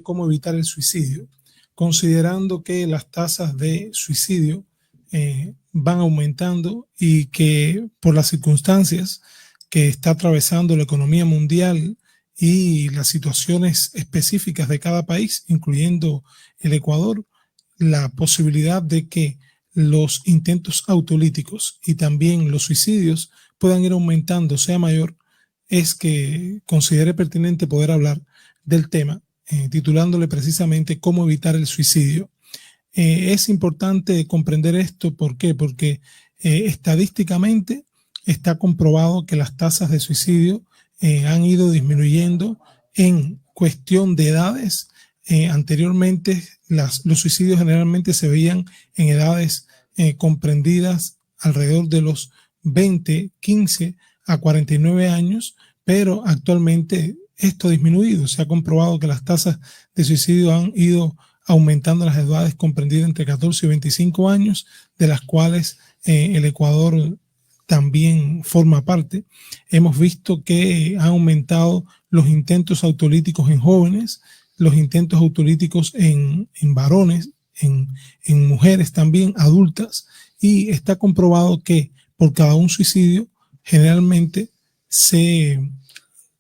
cómo evitar el suicidio, considerando que las tasas de suicidio van aumentando y que por las circunstancias que está atravesando la economía mundial y las situaciones específicas de cada país, incluyendo el Ecuador, la posibilidad de que los intentos autolíticos y también los suicidios puedan ir aumentando, sea mayor, es que considere pertinente poder hablar del tema, titulándole precisamente cómo evitar el suicidio. Es importante comprender esto, ¿por qué? Porque estadísticamente está comprobado que las tasas de suicidio han ido disminuyendo en cuestión de edades. Anteriormente los suicidios generalmente se veían en edades comprendidas alrededor de los 20, 15 a 49 años, pero actualmente esto ha disminuido. Se ha comprobado que las tasas de suicidio han ido aumentando las edades comprendidas entre 14 y 25 años, de las cuales el Ecuador también forma parte. Hemos visto que han aumentado los intentos autolíticos en jóvenes, los intentos autolíticos en varones, en mujeres también adultas, y está comprobado que por cada un suicidio generalmente se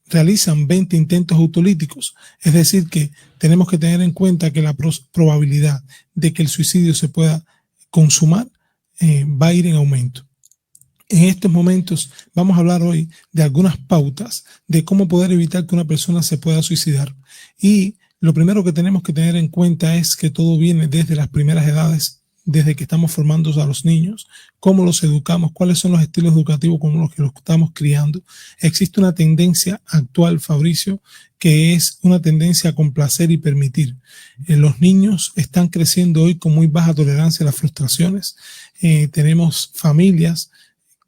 realizan 20 intentos autolíticos. Es decir, que tenemos que tener en cuenta que la probabilidad de que el suicidio se pueda consumar va a ir en aumento. En estos momentos vamos a hablar hoy de algunas pautas de cómo poder evitar que una persona se pueda suicidar. Y lo primero que tenemos que tener en cuenta es que todo viene desde las primeras edades, desde que estamos formando a los niños, cómo los educamos, cuáles son los estilos educativos con los que los estamos criando. Existe una tendencia actual, Fabricio, que es una tendencia a complacer y permitir. Los niños están creciendo hoy con muy baja tolerancia a las frustraciones. Tenemos familias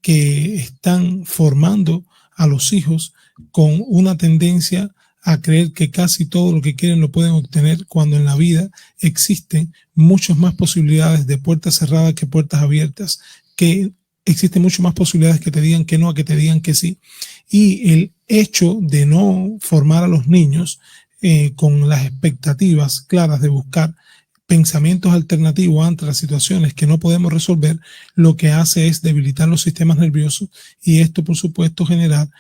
que están formando a los hijos con una tendencia a creer que casi todo lo que quieren lo pueden obtener, cuando en la vida existen muchas más posibilidades de puertas cerradas que puertas abiertas, que existen muchas más posibilidades que te digan que no a que te digan que sí. Y el hecho de no formar a los niños con las expectativas claras de buscar pensamientos alternativos ante las situaciones que no podemos resolver, lo que hace es debilitar los sistemas nerviosos, y esto, por supuesto, generar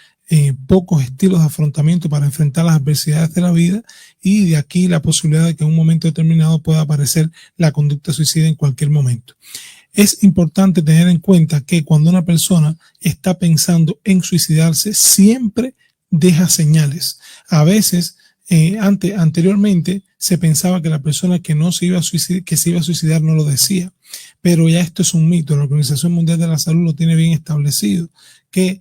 pocos estilos de afrontamiento para enfrentar las adversidades de la vida, y de aquí la posibilidad de que en un momento determinado pueda aparecer la conducta suicida en cualquier momento. Es importante tener en cuenta que cuando una persona está pensando en suicidarse, siempre deja señales. A veces, anteriormente, se pensaba que la persona que se iba a suicidar no lo decía, pero ya esto es un mito. La Organización Mundial de la Salud lo tiene bien establecido, que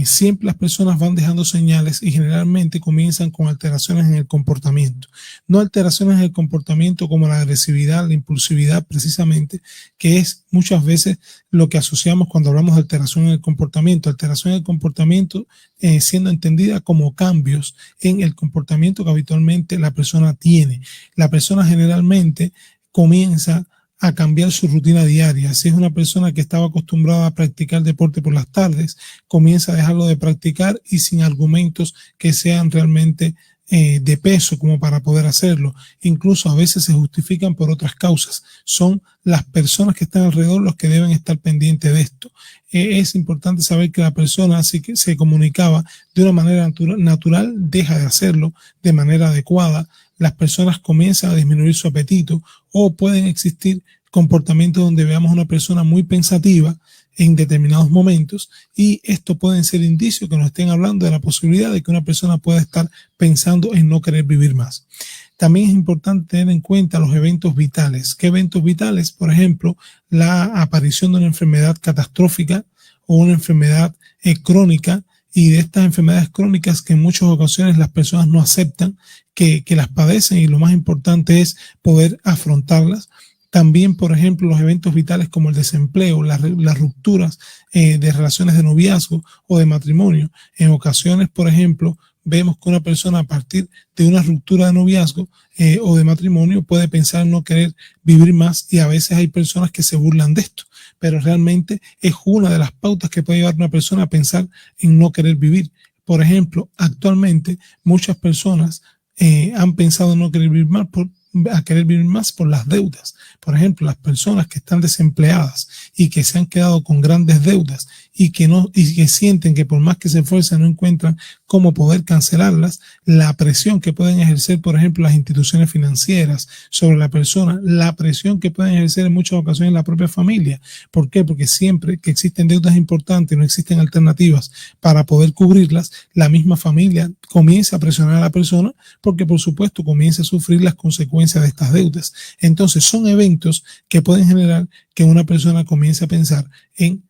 siempre las personas van dejando señales y generalmente comienzan con alteraciones en el comportamiento. No alteraciones en el comportamiento como la agresividad, la impulsividad precisamente, que es muchas veces lo que asociamos cuando hablamos de alteración en el comportamiento. Alteración en el comportamiento siendo entendida como cambios en el comportamiento que habitualmente la persona tiene. La persona generalmente comienza a cambiar su rutina diaria. Si es una persona que estaba acostumbrada a practicar deporte por las tardes, comienza a dejarlo de practicar, y sin argumentos que sean realmente de peso como para poder hacerlo. Incluso a veces se justifican por otras causas. Son las personas que están alrededor los que deben estar pendientes de esto. Es importante saber que la persona, si que se comunicaba de una manera natural, deja de hacerlo de manera adecuada. Las personas comienzan a disminuir su apetito, o pueden existir comportamientos donde veamos a una persona muy pensativa en determinados momentos, y esto pueden ser indicios que nos estén hablando de la posibilidad de que una persona pueda estar pensando en no querer vivir más. También es importante tener en cuenta los eventos vitales. ¿Qué eventos vitales? Por ejemplo, la aparición de una enfermedad catastrófica o una enfermedad crónica, y de estas enfermedades crónicas que en muchas ocasiones las personas no aceptan que las padecen, y lo más importante es poder afrontarlas. También, por ejemplo, los eventos vitales como el desempleo, las rupturas de relaciones de noviazgo o de matrimonio. En ocasiones, por ejemplo, vemos que una persona, a partir de una ruptura de noviazgo o de matrimonio, puede pensar en no querer vivir más, y a veces hay personas que se burlan de esto, pero realmente es una de las pautas que puede llevar a una persona a pensar en no querer vivir. Por ejemplo, actualmente muchas personas han pensado no querer vivir más a querer vivir más por las deudas. Por ejemplo, las personas que están desempleadas y que se han quedado con grandes deudas y que sienten que por más que se esfuerzan no encuentran cómo poder cancelarlas, la presión que pueden ejercer, por ejemplo, las instituciones financieras sobre la persona, la presión que pueden ejercer en muchas ocasiones la propia familia. ¿Por qué? Porque siempre que existen deudas importantes, no existen alternativas para poder cubrirlas, la misma familia comienza a presionar a la persona porque, por supuesto, comienza a sufrir las consecuencias de estas deudas. Entonces, son eventos que pueden generar que una persona comience a pensar en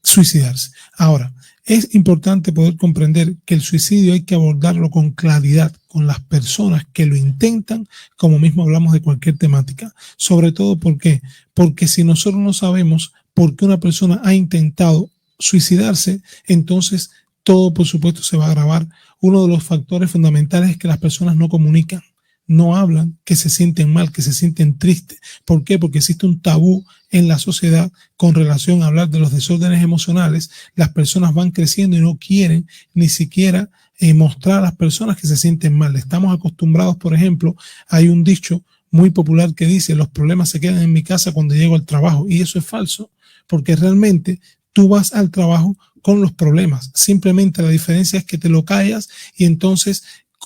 suicidarse. Ahora, es importante poder comprender que el suicidio hay que abordarlo con claridad con las personas que lo intentan, como mismo hablamos de cualquier temática. Sobre todo, ¿por qué? Porque si nosotros no sabemos por qué una persona ha intentado suicidarse, entonces todo, por supuesto, se va a agravar. Uno de los factores fundamentales es que las personas no comunican, no hablan, que se sienten mal, que se sienten tristes. ¿Por qué? Porque existe un tabú en la sociedad con relación a hablar de los desórdenes emocionales. Las personas van creciendo y no quieren ni siquiera mostrar a las personas que se sienten mal. Estamos acostumbrados, por ejemplo, hay un dicho muy popular que dice: los problemas se quedan en mi casa cuando llego al trabajo. Y eso es falso, porque realmente tú vas al trabajo con los problemas. Simplemente la diferencia es que te lo callas y entonces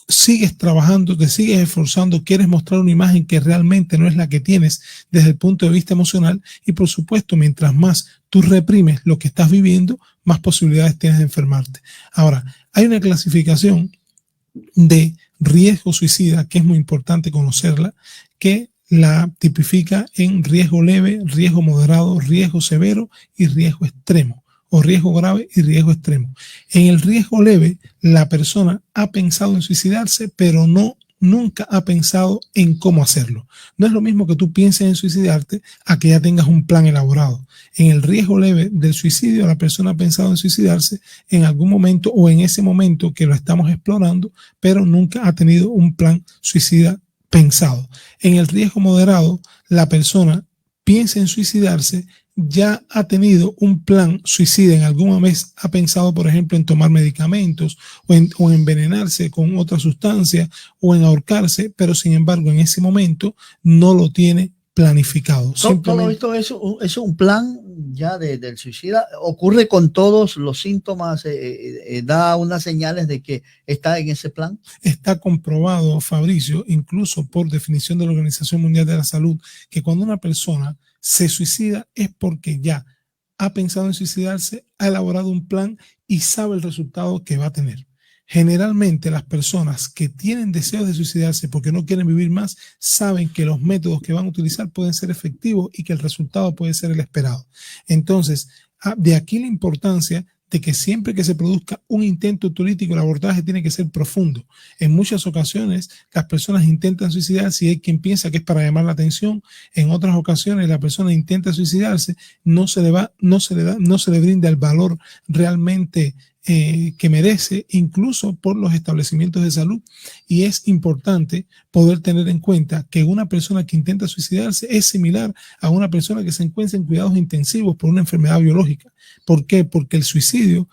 sigues trabajando, te sigues esforzando, quieres mostrar una imagen que realmente no es la que tienes desde el punto de vista emocional, y por supuesto, mientras más tú reprimes lo que estás viviendo, más posibilidades tienes de enfermarte. Ahora, hay una clasificación de riesgo suicida que es muy importante conocerla, que la tipifica en riesgo leve, riesgo moderado, riesgo severo y riesgo extremo, o riesgo grave y riesgo extremo. En el riesgo leve, la persona ha pensado en suicidarse, pero nunca ha pensado en cómo hacerlo. No es lo mismo que tú pienses en suicidarte a que ya tengas un plan elaborado. En el riesgo leve del suicidio, la persona ha pensado en suicidarse en algún momento o en ese momento que lo estamos explorando, pero nunca ha tenido un plan suicida pensado. En el riesgo moderado, la persona piensa en suicidarse, ya ha tenido un plan suicida en alguna vez, ha pensado, por ejemplo, en tomar medicamentos o en envenenarse con otra sustancia o en ahorcarse, pero sin embargo en ese momento no lo tiene planificado. Todo esto es un plan ya del suicida. Ocurre con todos los síntomas, da unas señales de que está en ese plan. Está comprobado, Fabricio, incluso por definición de la Organización Mundial de la Salud, que cuando una persona se suicida es porque ya ha pensado en suicidarse, ha elaborado un plan y sabe el resultado que va a tener. Generalmente las personas que tienen deseos de suicidarse porque no quieren vivir más saben que los métodos que van a utilizar pueden ser efectivos y que el resultado puede ser el esperado. Entonces, de aquí la importancia de que siempre que se produzca un intento autolítico, el abordaje tiene que ser profundo. En muchas ocasiones las personas intentan suicidarse y hay quien piensa que es para llamar la atención. En otras ocasiones la persona intenta suicidarse, no se le brinda el valor realmente que merece, incluso por los establecimientos de salud. Y es importante poder tener en cuenta que una persona que intenta suicidarse es similar a una persona que se encuentra en cuidados intensivos por una enfermedad biológica. ¿Por qué? Porque el suicidio,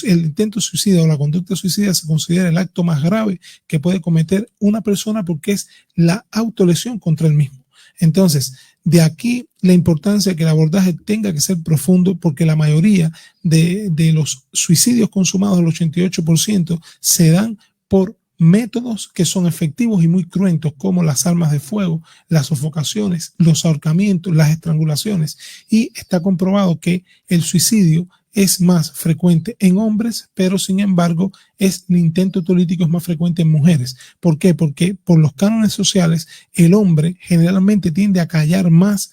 el intento suicida o la conducta suicida se considera el acto más grave que puede cometer una persona, porque es la autolesión contra el mismo. Entonces, de aquí la importancia de que el abordaje tenga que ser profundo, porque la mayoría de los suicidios consumados, el 88%, se dan por métodos que son efectivos y muy cruentos, como las armas de fuego, las sofocaciones, los ahorcamientos, las estrangulaciones. Y está comprobado que el suicidio es más frecuente en hombres, pero sin embargo el intento autolítico es más frecuente en mujeres. ¿Por qué? Porque por los cánones sociales el hombre generalmente tiende a callar más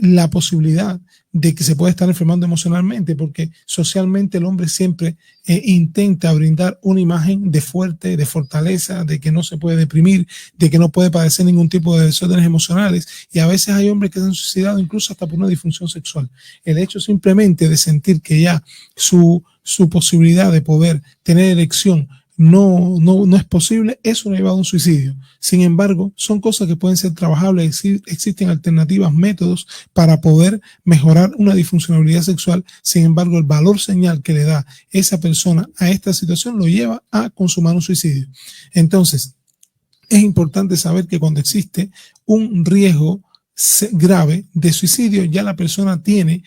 la posibilidad de que se pueda estar enfermando emocionalmente, porque socialmente el hombre siempre intenta brindar una imagen de fuerte, de fortaleza, de que no se puede deprimir, de que no puede padecer ningún tipo de desórdenes emocionales, y a veces hay hombres que se han suicidado incluso hasta por una disfunción sexual. El hecho simplemente de sentir que ya su posibilidad de poder tener erección no es posible, eso lo ha llevado a un suicidio. Sin embargo, son cosas que pueden ser trabajables. Existen alternativas, métodos para poder mejorar una disfuncionalidad sexual. Sin embargo, el valor señal que le da esa persona a esta situación lo lleva a consumar un suicidio. Entonces, es importante saber que cuando existe un riesgo grave de suicidio, ya la persona tiene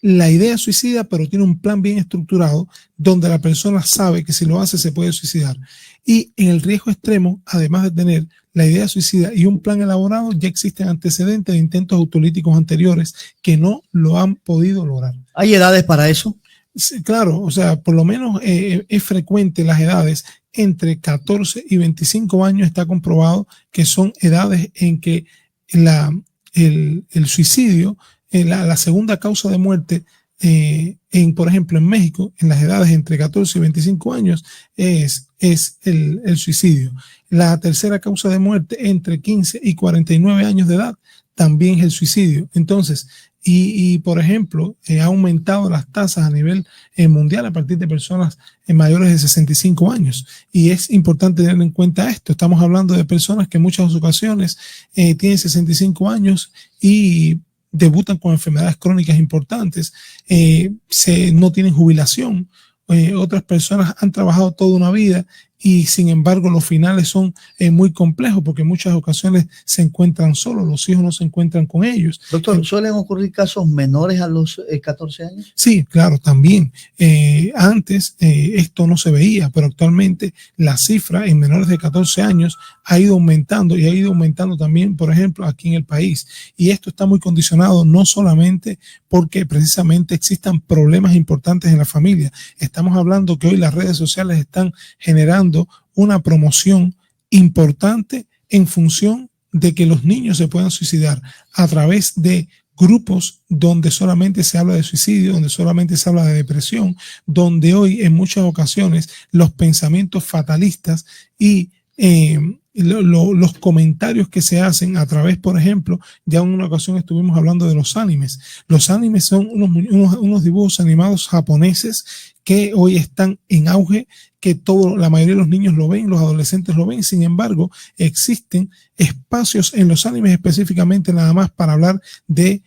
la idea suicida, pero tiene un plan bien estructurado donde la persona sabe que si lo hace se puede suicidar. Y en el riesgo extremo, además de tener la idea suicida y un plan elaborado, ya existen antecedentes de intentos autolíticos anteriores que no lo han podido lograr. ¿Hay edades para eso? Sí, claro, o sea, por lo menos es frecuente las edades entre 14 y 25 años, está comprobado que son edades en que el suicidio, la segunda causa de muerte, por ejemplo, en México, en las edades entre 14 y 25 años, es el suicidio. La tercera causa de muerte entre 15 y 49 años de edad también es el suicidio. Entonces, por ejemplo, ha aumentado las tasas a nivel mundial a partir de personas mayores de 65 años. Y es importante tener en cuenta esto. Estamos hablando de personas que en muchas ocasiones tienen 65 años y debutan con enfermedades crónicas importantes, no tienen jubilación. Otras personas han trabajado toda una vida y sin embargo los finales son muy complejos porque en muchas ocasiones se encuentran solos, los hijos no se encuentran con ellos. Doctor, ¿suelen ocurrir casos menores a los 14 años? Sí, claro, también. Antes esto no se veía, pero actualmente la cifra en menores de 14 años ha ido aumentando y ha ido aumentando también, por ejemplo, aquí en el país. Y esto está muy condicionado no solamente porque precisamente existan problemas importantes en la familia. Estamos hablando que hoy las redes sociales están generando una promoción importante en función de que los niños se puedan suicidar a través de grupos donde solamente se habla de suicidio, donde solamente se habla de depresión, donde hoy en muchas ocasiones los pensamientos fatalistas y los comentarios que se hacen a través, por ejemplo, ya en una ocasión estuvimos hablando de los animes. Los animes son unos dibujos animados japoneses que hoy están en auge, que la mayoría de los niños lo ven, los adolescentes lo ven. Sin embargo, existen espacios en los animes específicamente nada más para hablar de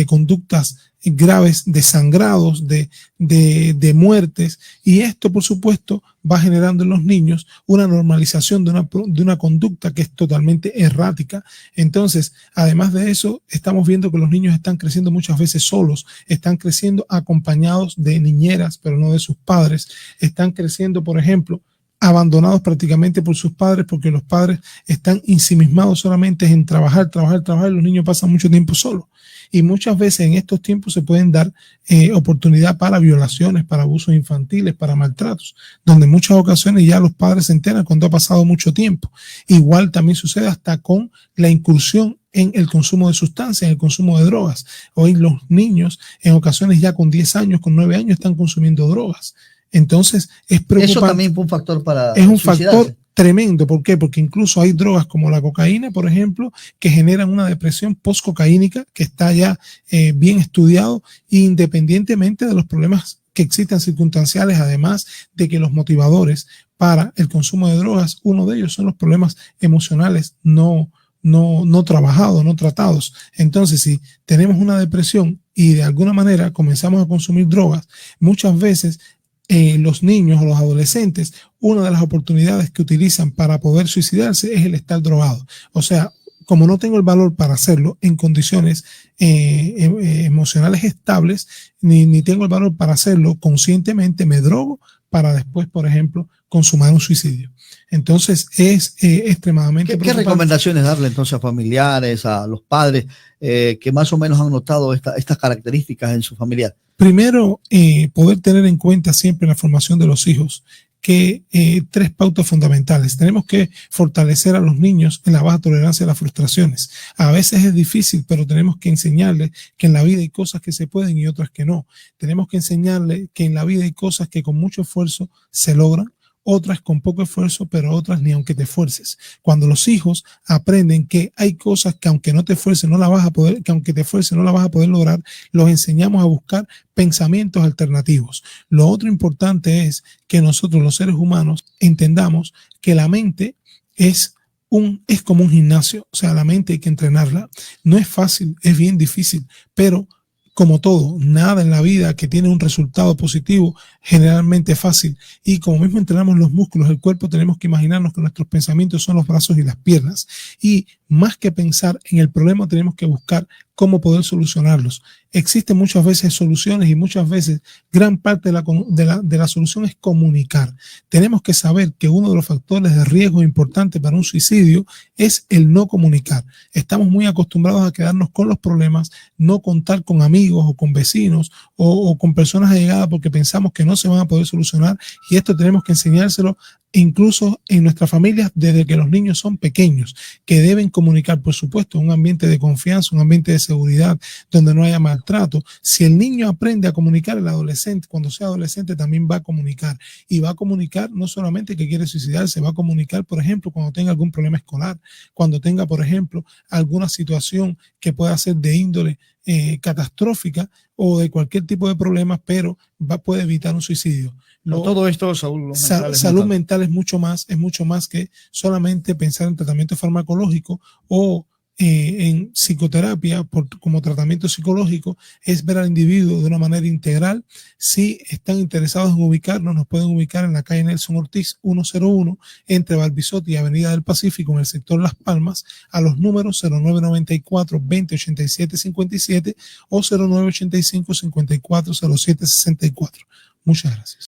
conductas graves, de sangrados, de muertes, y esto por supuesto va generando en los niños una normalización de una conducta que es totalmente errática. Entonces, además de eso, estamos viendo que los niños están creciendo muchas veces solos, están creciendo acompañados de niñeras, pero no de sus padres, están creciendo, por ejemplo, abandonados prácticamente por sus padres porque los padres están ensimismados solamente en trabajar, y los niños pasan mucho tiempo solos. Y muchas veces en estos tiempos se pueden dar oportunidad para violaciones, para abusos infantiles, para maltratos, donde en muchas ocasiones ya los padres se enteran cuando ha pasado mucho tiempo. Igual también sucede hasta con la incursión en el consumo de sustancias, en el consumo de drogas. Hoy los niños en ocasiones ya con 10 años, con 9 años están consumiendo drogas. Entonces es preocupante. Eso también fue un factor para es un suicidarse. Factor tremendo. ¿Por qué? Porque incluso hay drogas como la cocaína, por ejemplo, que generan una depresión postcocaínica que está ya bien estudiado, independientemente de los problemas que existan circunstanciales, además de que los motivadores para el consumo de drogas, uno de ellos son los problemas emocionales no trabajados, no tratados. Entonces, si tenemos una depresión y de alguna manera comenzamos a consumir drogas, muchas veces los niños o los adolescentes, una de las oportunidades que utilizan para poder suicidarse es el estar drogado. O sea, como no tengo el valor para hacerlo en condiciones emocionales estables, ni tengo el valor para hacerlo conscientemente, me drogo para después, por ejemplo, consumar un suicidio. Entonces es extremadamente preocupante. ¿Qué recomendaciones darle entonces a familiares, a los padres que más o menos han notado estas características en su familiar? Primero, poder tener en cuenta siempre en la formación de los hijos que 3 pautas fundamentales. Tenemos que fortalecer a los niños en la baja tolerancia a las frustraciones. A veces es difícil, pero tenemos que enseñarles que en la vida hay cosas que se pueden y otras que no. Tenemos que enseñarles que en la vida hay cosas que con mucho esfuerzo se logran, otras con poco esfuerzo, pero otras ni aunque te esfuerces. Cuando los hijos aprenden que hay cosas que aunque no te esfuerces no las vas a poder, que aunque te esfuerces no las vas a poder lograr, los enseñamos a buscar pensamientos alternativos. Lo otro importante es que nosotros los seres humanos entendamos que la mente es como un gimnasio, o sea, la mente hay que entrenarla. No es fácil, es bien difícil, pero como todo, nada en la vida que tiene un resultado positivo generalmente es fácil. Y como mismo entrenamos los músculos del cuerpo, tenemos que imaginarnos que nuestros pensamientos son los brazos y las piernas. Y más que pensar en el problema, tenemos que buscar cómo poder solucionarlos. Existen muchas veces soluciones y muchas veces gran parte de la solución es comunicar. Tenemos que saber que uno de los factores de riesgo importante para un suicidio es el no comunicar. Estamos muy acostumbrados a quedarnos con los problemas, no contar con amigos o con vecinos o con personas allegadas porque pensamos que no se van a poder solucionar, y esto tenemos que enseñárselo incluso en nuestras familias desde que los niños son pequeños, que deben comunicar, por supuesto, un ambiente de confianza, un ambiente de seguridad donde no haya maltrato. Si el niño aprende a comunicar, el adolescente, cuando sea adolescente, también va a comunicar, y va a comunicar no solamente que quiere suicidarse, va a comunicar, por ejemplo, cuando tenga algún problema escolar, cuando tenga, por ejemplo, alguna situación que pueda ser de índole catastrófica o de cualquier tipo de problemas, pero puede evitar un suicidio. Todo esto, Saúl, salud mental es mucho más que solamente pensar en tratamiento farmacológico o en psicoterapia como tratamiento psicológico. Es ver al individuo de una manera integral. Si están interesados en ubicarnos, nos pueden ubicar en la calle Nelson Ortiz 101 entre Barbizotti y Avenida del Pacífico en el sector Las Palmas, a los números 0994 2087 57 o 0985 5407 64. Muchas gracias.